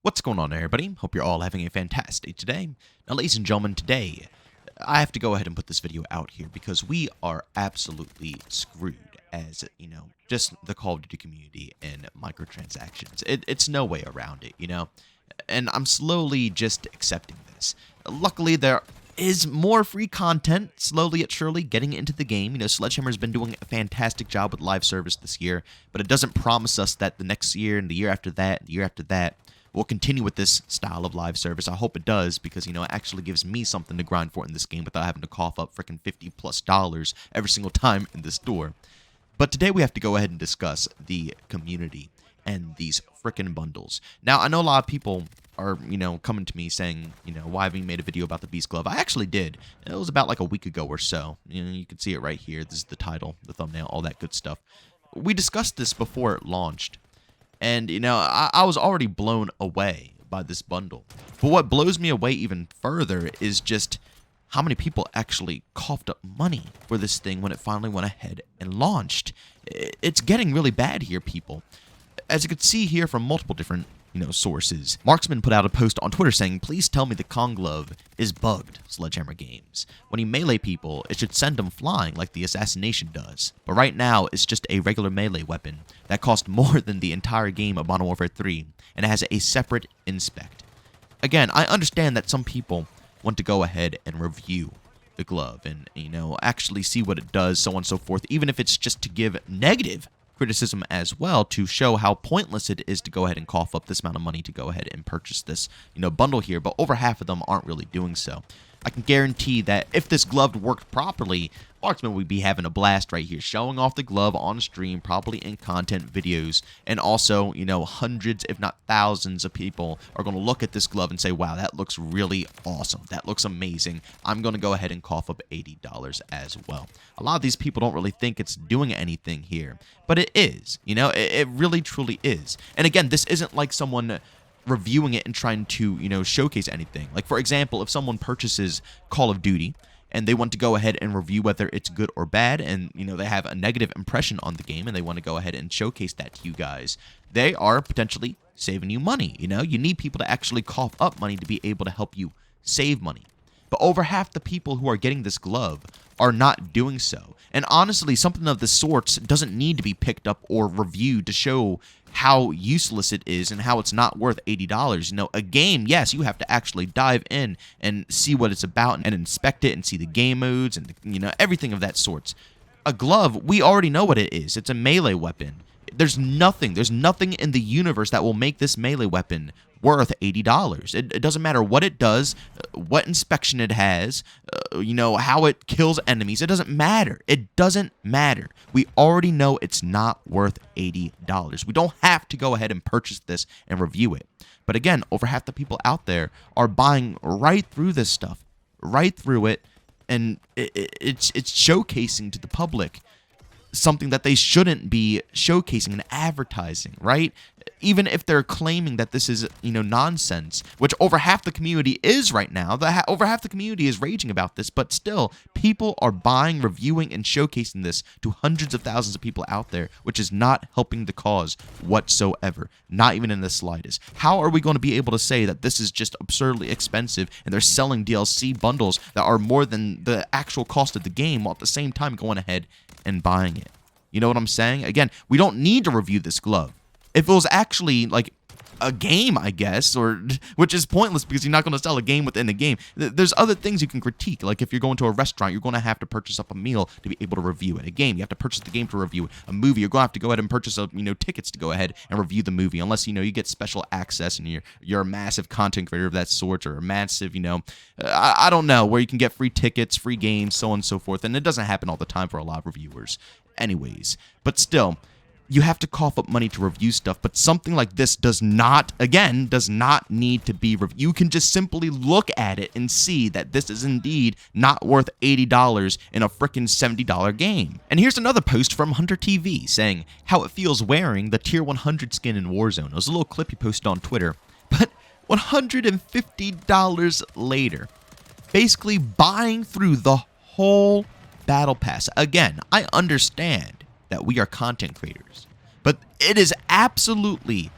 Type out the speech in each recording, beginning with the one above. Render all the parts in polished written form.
What's going on, everybody? Hope you're all having a fantastic day today. Now, ladies and gentlemen, today I have to go ahead and put this video out here because we are absolutely screwed as, just the Call of Duty community and microtransactions. It's no way around it, and I'm slowly just accepting this. Luckily, there is more free content, slowly yet surely getting into the game. Sledgehammer's been doing a fantastic job with live service this year, but it doesn't promise us that the next year and the year after that, and the year after that, we'll continue with this style of live service. I hope it does, because, it actually gives me something to grind for in this game without having to cough up freaking $50+ every single time in this door. But today we have to go ahead and discuss the community and these freaking bundles. Now, I know a lot of people are, coming to me saying, why haven't you made a video about the Beast Glove? I actually did. It was about like a week ago or so. You can see it right here. This is the title, the thumbnail, all that good stuff. We discussed this before it launched. And, I was already blown away by this bundle. But what blows me away even further is just how many people actually coughed up money for this thing when it finally went ahead and launched. It's getting really bad here, people. As you can see here from multiple different, sources, Marksman put out a post on Twitter saying, "Please tell me the Kong Glove is bugged, Sledgehammer Games. When you melee people, it should send them flying like the assassination does. But right now, it's just a regular melee weapon that costs more than the entire game of Modern Warfare 3, and it has a separate inspect." Again, I understand that some people want to go ahead and review the glove and, actually see what it does, so on and so forth, even if it's just to give negative criticism as well, to show how pointless it is to go ahead and cough up this amount of money to go ahead and purchase this, bundle here. But over half of them aren't really doing so. I can guarantee that if this glove worked properly, Marksman would be having a blast right here, showing off the glove on stream, probably in content videos, and also, hundreds, if not thousands of people are going to look at this glove and say, wow, that looks really awesome. That looks amazing. I'm going to go ahead and cough up $80 as well. A lot of these people don't really think it's doing anything here, but it is, it really truly is. And again, this isn't like someone reviewing it and trying to, showcase anything. Like, for example, if someone purchases Call of Duty and they want to go ahead and review whether it's good or bad, and, they have a negative impression on the game and they want to go ahead and showcase that to you guys, they are potentially saving you money. You need people to actually cough up money to be able to help you save money. But over half the people who are getting this glove are not doing so. And honestly, something of this sort doesn't need to be picked up or reviewed to show how useless it is and how it's not worth $80. A game, yes, you have to actually dive in and see what it's about and inspect it and see the game modes and, everything of that sort. A glove, we already know what it is. It's a melee weapon. There's nothing in the universe that will make this melee weapon worth $80. It doesn't matter what it does, what inspection it has, how it kills enemies. It doesn't matter. It doesn't matter. We already know it's not worth $80. We don't have to go ahead and purchase this and review it. But again, over half the people out there are buying right through this stuff, right through it, and it's showcasing to the public something that they shouldn't be showcasing and advertising, right? Even if they're claiming that this is, nonsense, which over half the community is right now. Over half the community is raging about this, but still, people are buying, reviewing, and showcasing this to hundreds of thousands of people out there, which is not helping the cause whatsoever, not even in the slightest. How are we going to be able to say that this is just absurdly expensive and they're selling DLC bundles that are more than the actual cost of the game while at the same time going ahead and buying it? You know what I'm saying? Again, we don't need to review this glove. If it was actually like a game, I guess, which is pointless because you're not going to sell a game within a game. There's other things you can critique. Like if you're going to a restaurant, you're going to have to purchase up a meal to be able to review it. A game, you have to purchase the game to review it. A movie, you're going to have to go ahead and purchase tickets to go ahead and review the movie, unless you get special access and you're a massive content creator of that sort, or a massive I don't know, where you can get free tickets, free games, so on and so forth. And it doesn't happen all the time for a lot of reviewers, anyways. But still, you have to cough up money to review stuff, but something like this does not need to be reviewed. You can just simply look at it and see that this is indeed not worth $80 in a frickin' $70 game. And here's another post from Hunter TV saying how it feels wearing the Tier 100 skin in Warzone. It was a little clip he posted on Twitter, but $150 later, basically buying through the whole Battle Pass. Again, I understand that we are content creators, but it is absolutely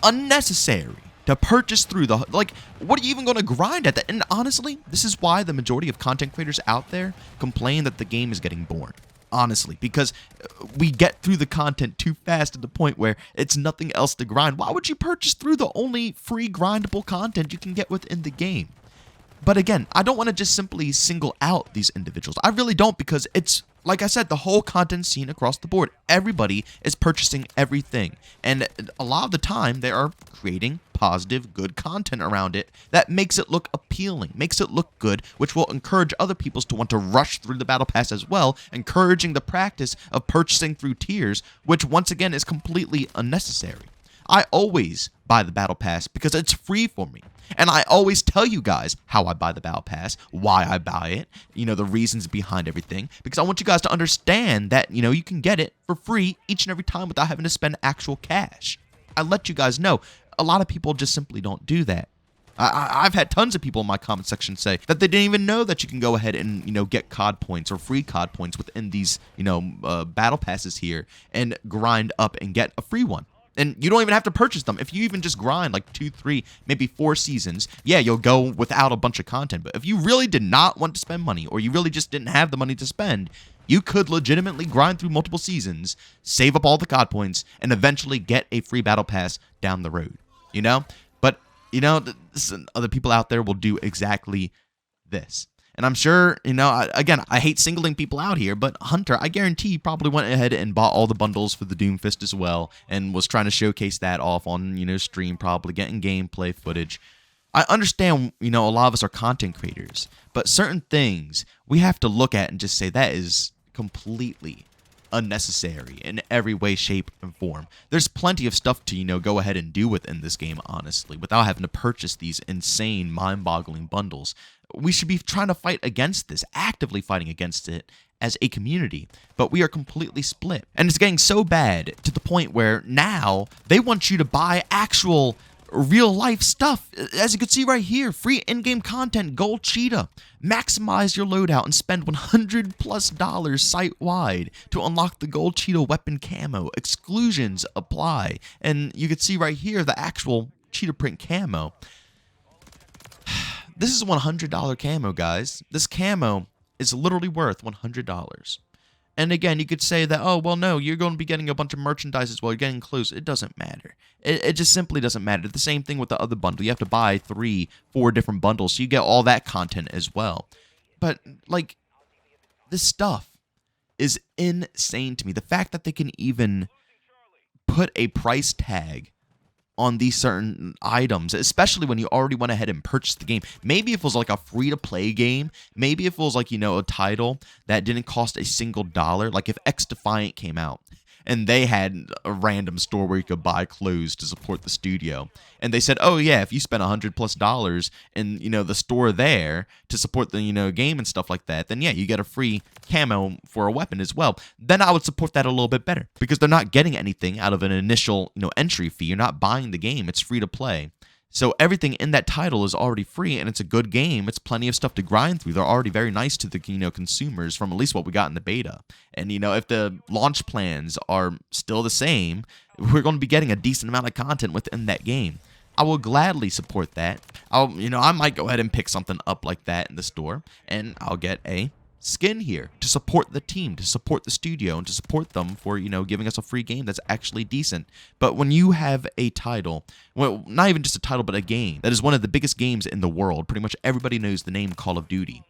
unnecessary to purchase through the, like, what are you even going to grind at that? And honestly, this is why the majority of content creators out there complain that the game is getting boring. Honestly, because we get through the content too fast to the point where it's nothing else to grind. Why would you purchase through the only free grindable content you can get within the game? But again, I don't want to just simply single out these individuals. I really don't, because it's, like I said, the whole content scene across the board. Everybody is purchasing everything. And a lot of the time, they are creating positive, good content around it that makes it look appealing, makes it look good, which will encourage other people to want to rush through the Battle Pass as well, encouraging the practice of purchasing through tiers, which once again is completely unnecessary. I always buy the Battle Pass because it's free for me. And I always tell you guys how I buy the Battle Pass, why I buy it, the reasons behind everything, because I want you guys to understand that, you can get it for free each and every time without having to spend actual cash. I let you guys know. A lot of people just simply don't do that. I've had tons of people in my comment section say that they didn't even know that you can go ahead and, get COD points or free COD points within these, Battle Passes here and grind up and get a free one. And you don't even have to purchase them. If you even just grind like 2, 3, maybe 4 seasons, yeah, you'll go without a bunch of content. But if you really did not want to spend money, or you really just didn't have the money to spend, you could legitimately grind through multiple seasons, save up all the COD points, and eventually get a free Battle Pass down the road. But, other people out there will do exactly this. And I'm sure, again, I hate singling people out here, but Hunter, I guarantee he probably went ahead and bought all the bundles for the Doomfist as well, and was trying to showcase that off on, stream, probably getting gameplay footage. I understand, a lot of us are content creators, but certain things we have to look at and just say that is completely unnecessary in every way, shape, and form. There's plenty of stuff to, go ahead and do within this game, honestly, without having to purchase these insane, mind-boggling bundles. We should be trying to fight against this, actively fighting against it as a community, but we are completely split. And it's getting so bad to the point where now they want you to buy actual real-life stuff. As you can see right here, free in-game content, Gold Cheetah. Maximize your loadout and spend $100+ site-wide to unlock the Gold Cheetah weapon camo. Exclusions apply. And you can see right here the actual cheetah print camo. This is a $100 camo, guys. This camo is literally worth $100. And again, you could say that, oh, well, no, you're going to be getting a bunch of merchandise as well. You're getting clothes. It doesn't matter. It just simply doesn't matter. The same thing with the other bundle. You have to buy 3, 4 different bundles, so you get all that content as well. But, like, this stuff is insane to me. The fact that they can even put a price tag on these certain items, especially when you already went ahead and purchased the game. Maybe if it was like a free-to-play game, maybe if it was like, a title that didn't cost a single dollar, like if X Defiant came out and they had a random store where you could buy clothes to support the studio, and they said, oh yeah, if you spend $100+ in, the store there to support the, game and stuff like that, then yeah, you get a free camo for a weapon as well. Then I would support that a little bit better, because they're not getting anything out of an initial, entry fee. You're not buying the game. It's free to play. So everything in that title is already free, and it's a good game. It's plenty of stuff to grind through. They're already very nice to the consumers from at least what we got in the beta. And if the launch plans are still the same, we're going to be getting a decent amount of content within that game. I will gladly support that. I might go ahead and pick something up like that in the store, and I'll get a skin here to support the team, to support the studio, and to support them for, giving us a free game that's actually decent. But when you have a title, well, not even just a title, but a game that is one of the biggest games in the world, pretty much everybody knows the name Call of Duty,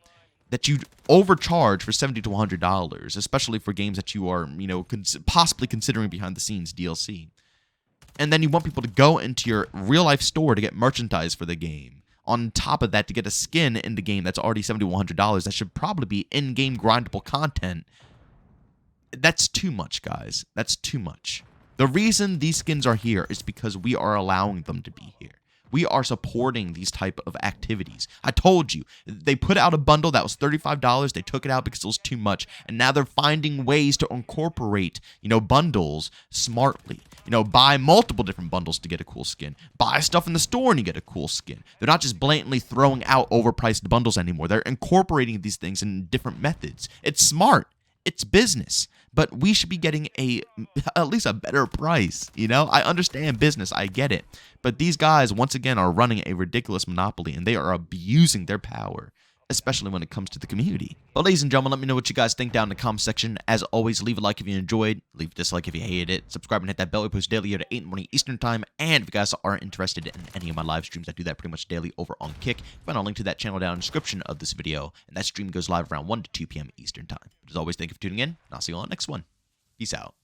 that you overcharge for $70 to $100, especially for games that you are, possibly considering behind the scenes DLC. And then you want people to go into your real-life store to get merchandise for the game. On top of that, to get a skin in the game that's already $70 to $100, that should probably be in-game grindable content. That's too much, guys. That's too much. The reason these skins are here is because we are allowing them to be here. We are supporting these type of activities. I told you, they put out a bundle that was $35. They took it out because it was too much. And now they're finding ways to incorporate, bundles smartly. Buy multiple different bundles to get a cool skin. Buy stuff in the store and you get a cool skin. They're not just blatantly throwing out overpriced bundles anymore. They're incorporating these things in different methods. It's smart. It's business, but we should be getting at least a better price. I understand business, I get it, but these guys once again are running a ridiculous monopoly, and they are abusing their power, especially when it comes to the community. But ladies and gentlemen, let me know what you guys think down in the comment section. As always, leave a like if you enjoyed, leave a dislike if you hated it, subscribe and hit that bell. We post daily here at 8 in the morning Eastern time, and if you guys are interested in any of my live streams, I do that pretty much daily over on Kick. Find a link to that channel down in the description of this video, and that stream goes live around 1 to 2 p.m. Eastern time. But as always, thank you for tuning in, and I'll see you on the next one. Peace out.